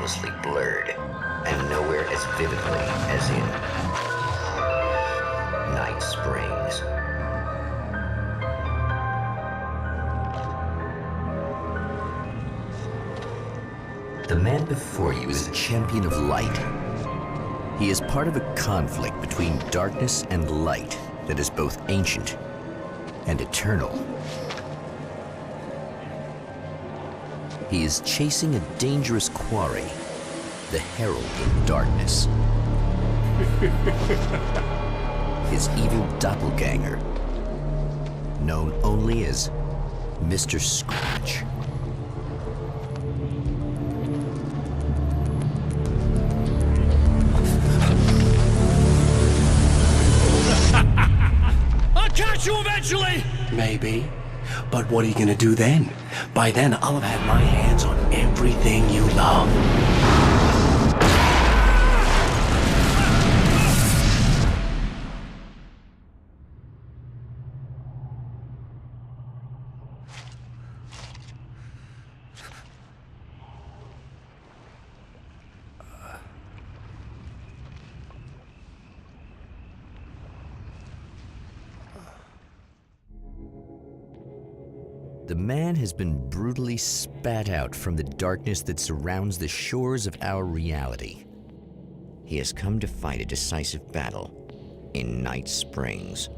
hopelessly blurred, and nowhere as vividly as in Night Springs. The man before you is a champion of light. He is part of a conflict between darkness and light that is both ancient and eternal. He is chasing a dangerous quarry, the Herald of Darkness. His evil doppelganger, known only as Mr. Scratch. I'll catch you eventually! Maybe. But what are you gonna do then? By then, I'll have had my hands on everything you love. The man has been brutally spat out from the darkness that surrounds the shores of our reality. He has come to fight a decisive battle in Night Springs.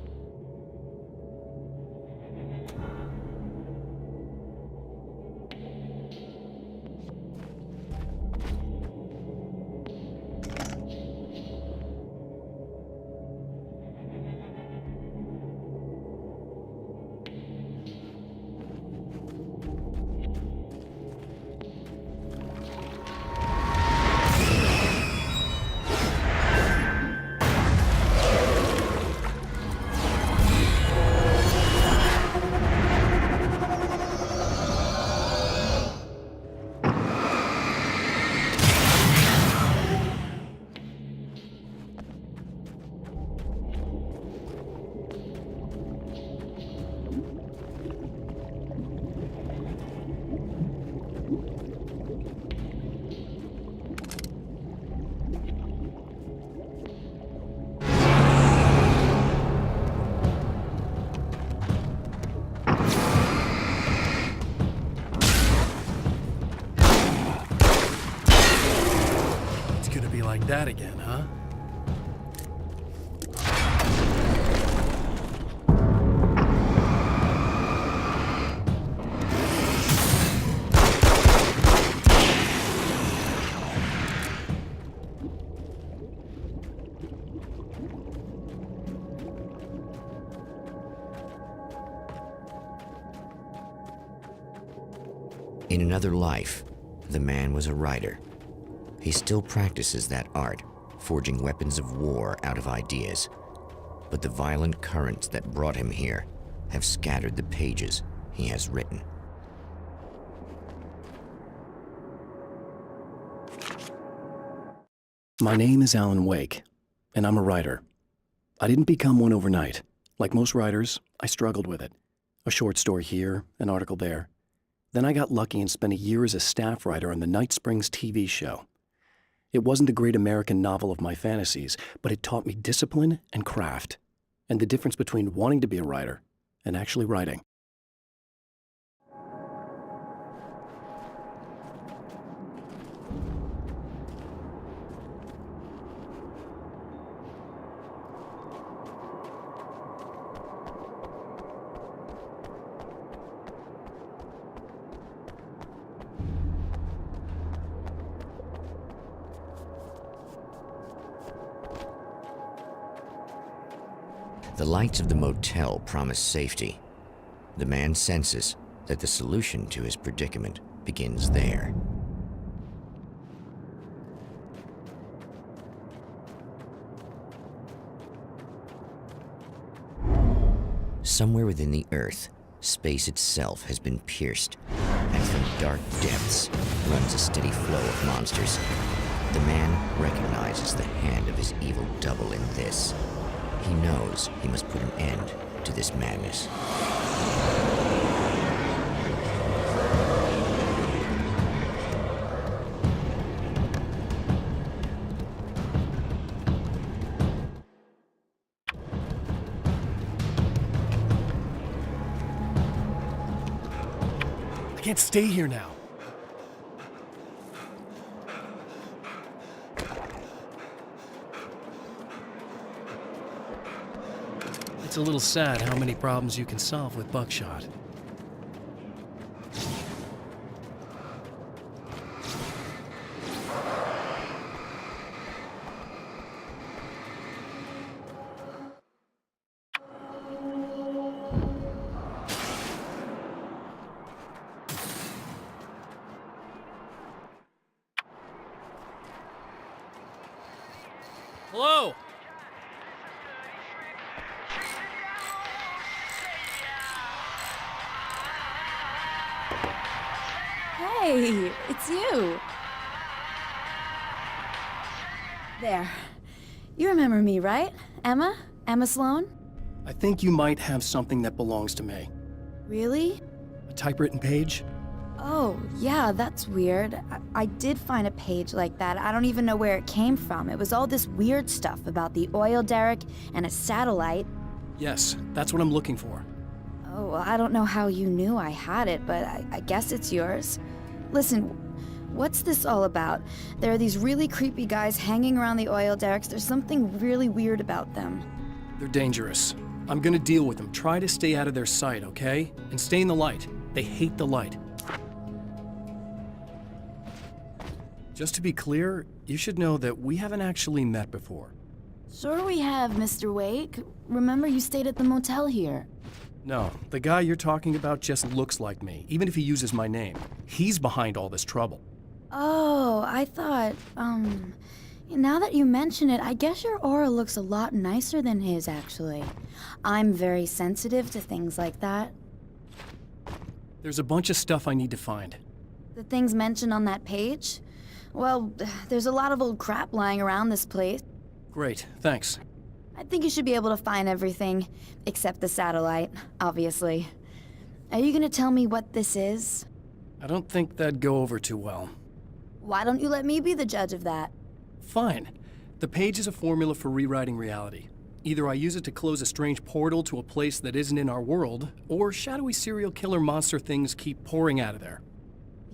Like that again, huh? In another life, the man was a writer. He still practices that art, forging weapons of war out of ideas. But the violent currents that brought him here have scattered the pages he has written. My name is Alan Wake, and I'm a writer. I didn't become one overnight. Like most writers, I struggled with it. A short story here, an article there. Then I got lucky and spent a year as a staff writer on the Night Springs TV show. It wasn't the great American novel of my fantasies, but it taught me discipline and craft, and the difference between wanting to be a writer and actually writing. The lights of the motel promise safety. The man senses that the solution to his predicament begins there. Somewhere within the Earth, space itself has been pierced, and from dark depths runs a steady flow of monsters. The man recognizes the hand of his evil double in this. He knows he must put an end to this madness. can't stay here now. It's a little sad how many problems you can solve with buckshot. Hello? Hey, it's you. There. You remember me, right? Emma? Emma Sloan? I think you might have something that belongs to me. Really? A typewritten page? Oh, yeah, that's weird. I did find a page like that. I don't even know where it came from. It was all this weird stuff about the oil derrick and a satellite. Yes, that's what I'm looking for. Oh, well, I don't know how you knew I had it, but I guess it's yours. Listen, what's this all about? There are these really creepy guys hanging around the oil derricks. There's something really weird about them. They're dangerous. I'm gonna deal with them. Try to stay out of their sight, okay? And stay in the light. They hate the light. Just to be clear, you should know that we haven't actually met before. Sure we have, Mr. Wake. Remember you stayed at the motel here. No, the guy you're talking about just looks like me, even if he uses my name. He's behind all this trouble. Oh, I thought, now that you mention it, I guess your aura looks a lot nicer than his, actually. I'm very sensitive to things like that. There's a bunch of stuff I need to find. The things mentioned on that page? Well, there's a lot of old crap lying around this place. Great, thanks. I think you should be able to find everything, except the satellite, obviously. Are you gonna tell me what this is? I don't think that'd go over too well. Why don't you let me be the judge of that? Fine. The page is a formula for rewriting reality. Either I use it to close a strange portal to a place that isn't in our world, or shadowy serial killer monster things keep pouring out of there.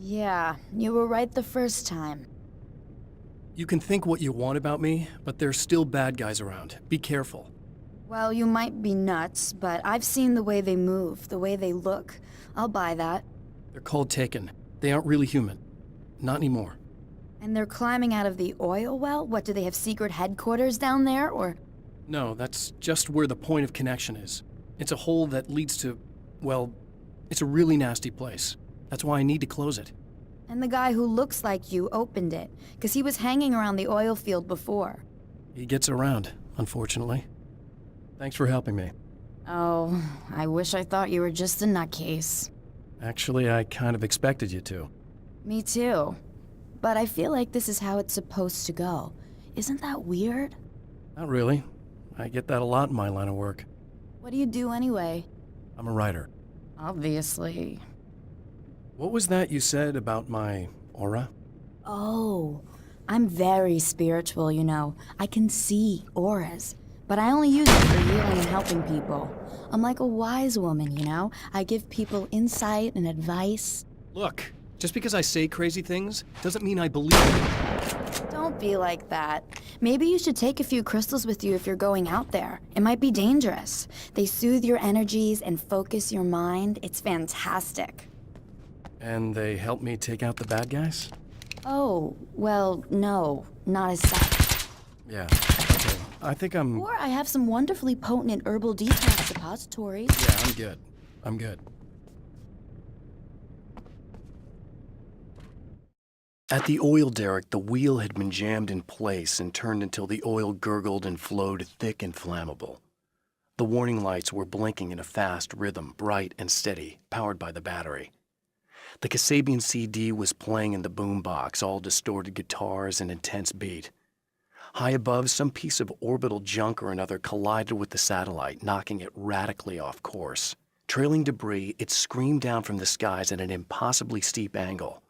Yeah, you were right the first time. You can think what you want about me, but there's still bad guys around. Be careful. Well, you might be nuts, but I've seen the way they move, the way they look. I'll buy that. They're called Taken. They aren't really human. Not anymore. And they're climbing out of the oil well? What, do they have secret headquarters down there, or...? No, that's just where the point of connection is. It's a hole that leads to, well, it's a really nasty place. That's why I need to close it. And the guy who looks like you opened it, because he was hanging around the oil field before. He gets around, unfortunately. Thanks for helping me. Oh, I wish I thought you were just a nutcase. Actually, I kind of expected you to. Me too. But I feel like this is how it's supposed to go. Isn't that weird? Not really. I get that a lot in my line of work. What do you do anyway? I'm a writer. Obviously. What was that you said about my aura? Oh, I'm very spiritual, you know. I can see auras, but I only use it for healing and helping people. I'm like a wise woman, you know? I give people insight and advice. Look, just because I say crazy things doesn't mean I believe it. Don't be like that. Maybe you should take a few crystals with you if you're going out there. It might be dangerous. They soothe your energies and focus your mind. It's fantastic. And they help me take out the bad guys? Oh, well, no, not as such. Yeah, okay. I think I'm... Or I have some wonderfully potent herbal detox suppositories. Yeah, I'm good. I'm good. At the oil derrick, the wheel had been jammed in place and turned until the oil gurgled and flowed thick and flammable. The warning lights were blinking in a fast rhythm, bright and steady, powered by the battery. The Kasabian CD was playing in the boombox, all distorted guitars and intense beat. High above, some piece of orbital junk or another collided with the satellite, knocking it radically off course. Trailing debris, it screamed down from the skies at an impossibly steep angle.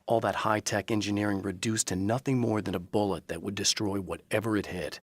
All that high-tech engineering reduced to nothing more than a bullet that would destroy whatever it hit.